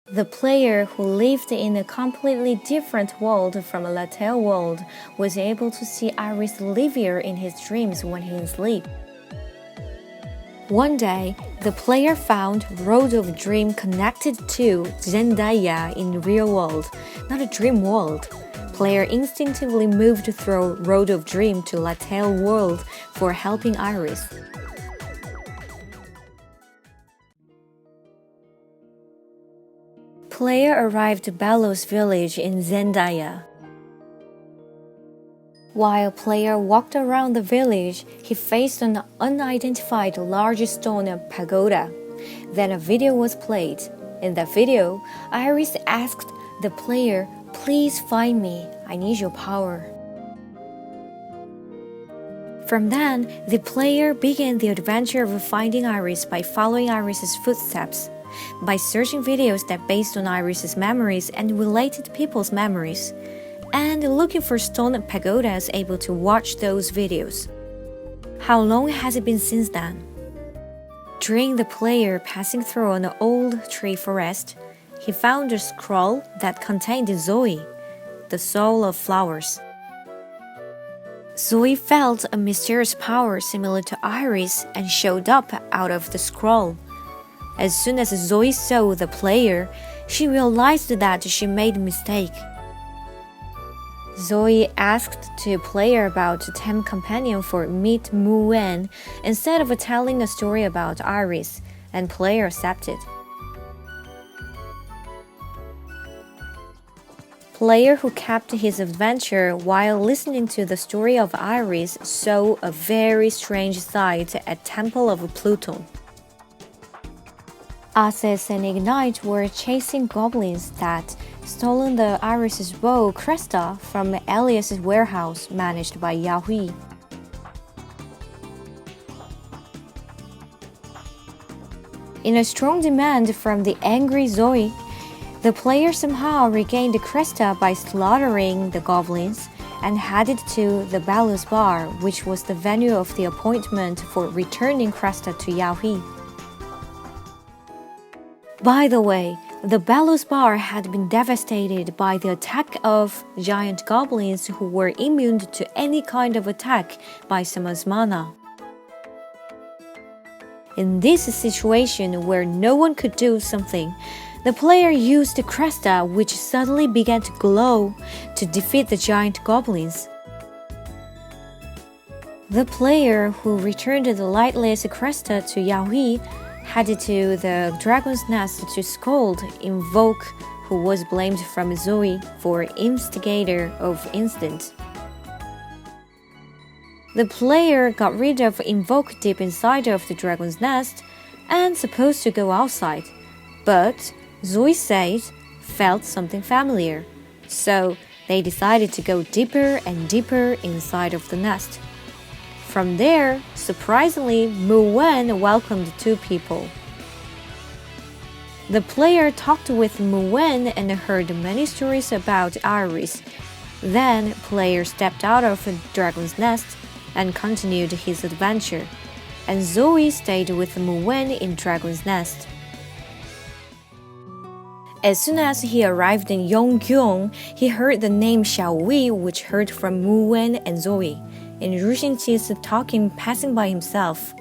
The player who lived in a completely different world from a Latale world was able to see Iris Livier in his dreams when he is asleep. One day, the player found Road of Dream connected to Zendaya in real world, not a dream world. Player instinctively moved through Road of Dream to Latale world for helping Iris. Player arrived to Bellows village in Zendaya. While player walked around the village, he faced an unidentified large stone pagoda. Then a video was played. In that video, Iris asked the player, "Please find me, I need your power." From then, the player began the adventure of finding Iris by following Iris's footsteps. By searching videos that based on Iris's memories and related people's memories, and looking for stone pagodas able to watch those videos. How long has it been since then? During the player passing through an old tree forest, he found a scroll that contained Zoe, the soul of flowers. Zoe felt a mysterious power similar to Iris and showed up out of the scroll. As soon as Zoe saw the player, she realized that she made a mistake. Zoe asked the player about the 10 companion for Meet Mu Wen instead of telling a story about Iris, and player accepted. Player who kept his adventure while listening to the story of Iris saw a very strange sight at Temple of Pluton. Aces and Ignite were chasing goblins that stolen the Iris's bow Cresta from Elias's warehouse managed by Yahui. In a strong demand from the angry Zoe, the player somehow regained Cresta by slaughtering the goblins and headed to the Bellows Bar, which was the venue of the appointment for returning Cresta to Yahui. By the way, the Bellows Bar had been devastated by the attack of giant goblins who were immune to any kind of attack by someone's mana. In this situation where no one could do something, the player used Cresta, which suddenly began to glow, to defeat the giant goblins. The player who returned the lightless Cresta to Yahui headed to the dragon's nest to scold Invoke, who was blamed from Zoe for instigator of incident. The player got rid of Invoke deep inside of the dragon's nest and supposed to go outside, but Zoe said felt something familiar, so they decided to go deeper and deeper inside of the nest. From there, surprisingly, Mu Wen welcomed two people. The player talked with Mu Wen and heard many stories about Iris. Then, player stepped out of the dragon's nest and continued his adventure, and Zoe stayed with Mu Wen in dragon's nest. As soon as he arrived in Yonggyeong, he heard the name Xiaowei, which heard from Mu Wen and Zoe, and Ruxinqi's talking passing by himself.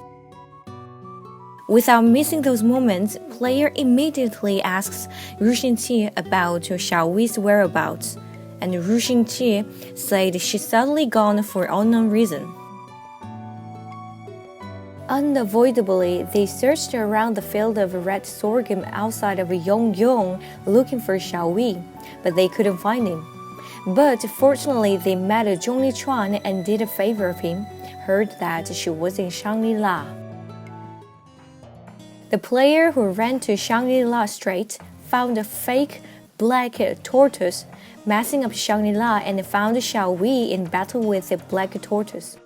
Without missing those moments, player immediately asks Ruxinqi about Xiaowei's whereabouts, and Ruxinqi said she's suddenly gone for unknown reason. Unavoidably, they searched around the field of red sorghum outside of Yonggyeong looking for Xiaowei, but they couldn't find him. But fortunately, they met Zhongli Chuan and did a favor of him, heard that she was in Shangrila. The player who ran to Shangrila Strait found a fake black tortoise, messing up Shangrila, and found Xiaowei in battle with the black tortoise.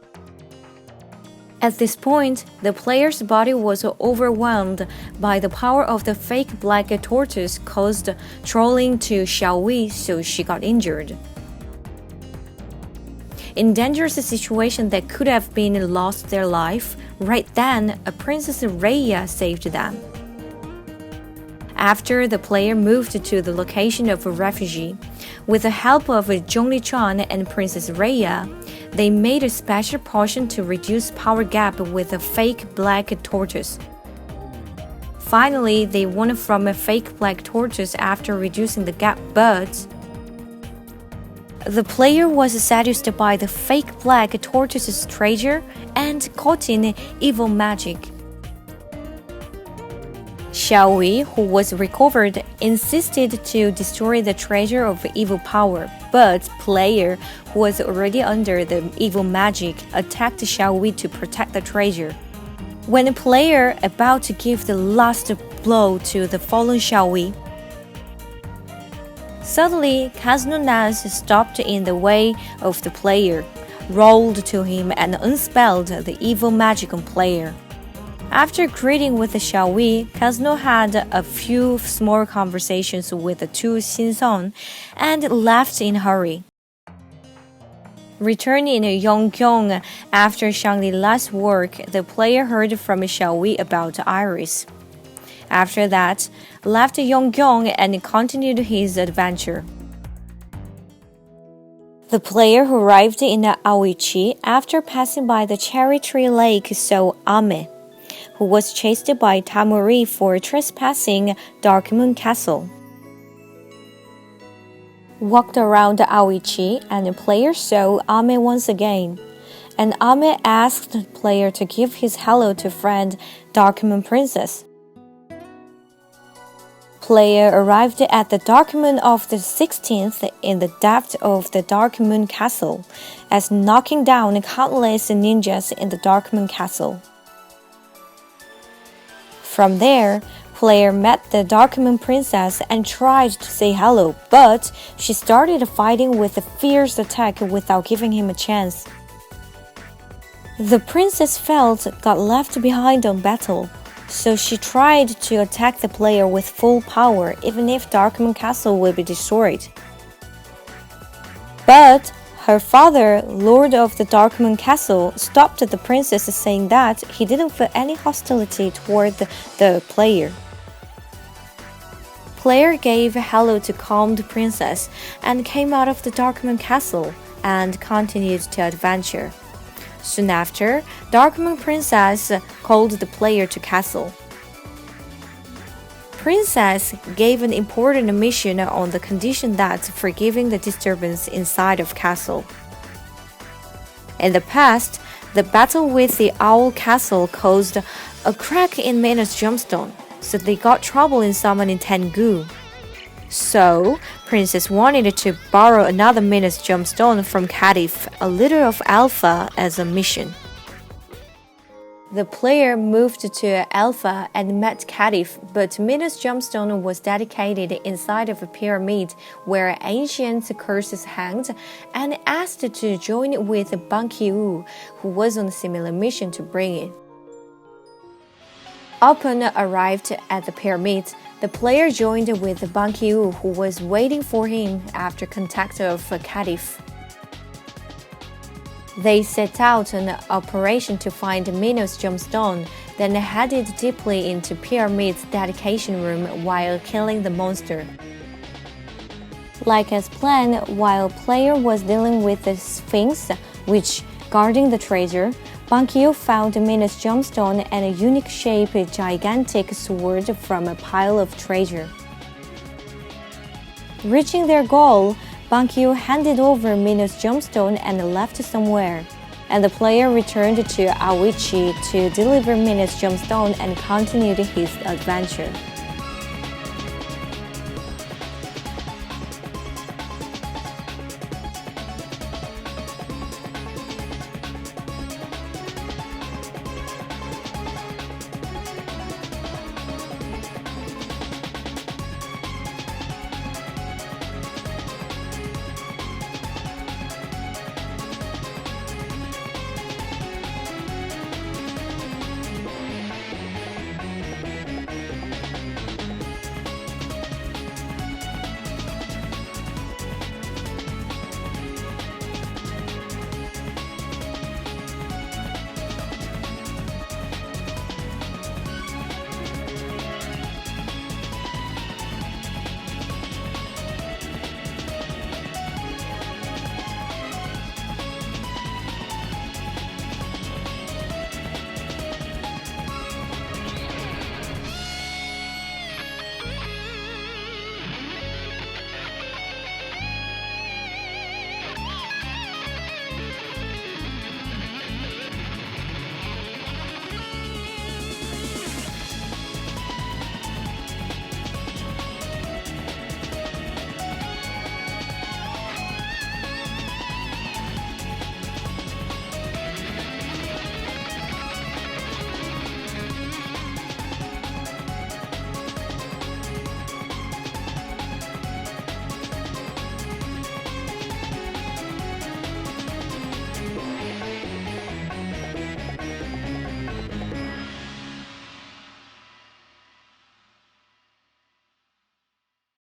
At this point, the player's body was overwhelmed by the power of the fake black tortoise caused trolling to Xiaowei, so she got injured. In dangerous situation that could have been lost their life, right then, a Princess Rhea saved them. After the player moved to the location of a refugee, with the help of Zhongli and Princess Rhea, they made a special potion to reduce power gap with a fake black tortoise. Finally, they won from a fake black tortoise after reducing the gap, but the player was seduced by the fake black tortoise's treasure and caught in evil magic. Xiaowei, who was recovered, insisted to destroy the treasure of evil power, but player, who was already under the evil magic, attacked Xiaowei to protect the treasure. When the player about to give the last blow to the fallen Xiaowei, suddenly Casnonas stopped in the way of the player, rolled to him and unspelled the evil magic on player. After greeting with the Xiaowei, Casno had a few small conversations with the two Xinzong and left in a hurry. Returning in Yongkyong after Shangri-La's work, the player heard from Xiaowei about Iris. After that, left Yongkyong and continued his adventure. The player who arrived in Aoichi after passing by the Cherry Tree Lake saw Ame, who was chased by Tamori for trespassing Darkmoon Castle. Walked around Aoichi and the player saw Ame once again, and Ame asked the player to give his hello to friend Darkmoon Princess. Player arrived at the Darkmoon of the 16th in the depth of the Darkmoon Castle, as knocking down countless ninjas in the Darkmoon Castle. From there, player met the Darkmoon Princess and tried to say hello, but she started fighting with a fierce attack without giving him a chance. The princess felt got left behind on battle, so she tried to attack the player with full power even if Darkmoon Castle will be destroyed. But her father, Lord of the Darkmoon Castle, stopped the princess, saying that he didn't feel any hostility toward the player. Player gave hello to calm the princess and came out of the Darkmoon Castle and continued to adventure. Soon after, Darkmoon Princess called the player to castle. Princess gave an important mission on the condition that forgiving the disturbance inside of castle. In the past, the battle with the Owl Castle caused a crack in Mina's gemstone, so they got trouble in summoning Tengu. So, Princess wanted to borrow another Mina's gemstone from Kadif, a leader of Alpha, as a mission. The player moved to Alpha and met Kadif, but Mina's gemstone was dedicated inside of a pyramid where ancient curses hanged, and asked to join with Ban Ki-woo, who was on a similar mission to bring it. Upon arrived at the pyramid, the player joined with Ban Ki-woo, who was waiting for him after contact of Kadif. They set out an operation to find Mina's gemstone, then headed deeply into Pyramid's dedication room while killing the monster. Like as planned, while player was dealing with the Sphinx, which guarding the treasure, Ban Ki-woo found Mina's gemstone and a unique-shaped gigantic sword from a pile of treasure. Reaching their goal, Ban Ki-woo handed over Mina's gemstone and left somewhere, and the player returned to Aoichi to deliver Mina's gemstone and continued his adventure.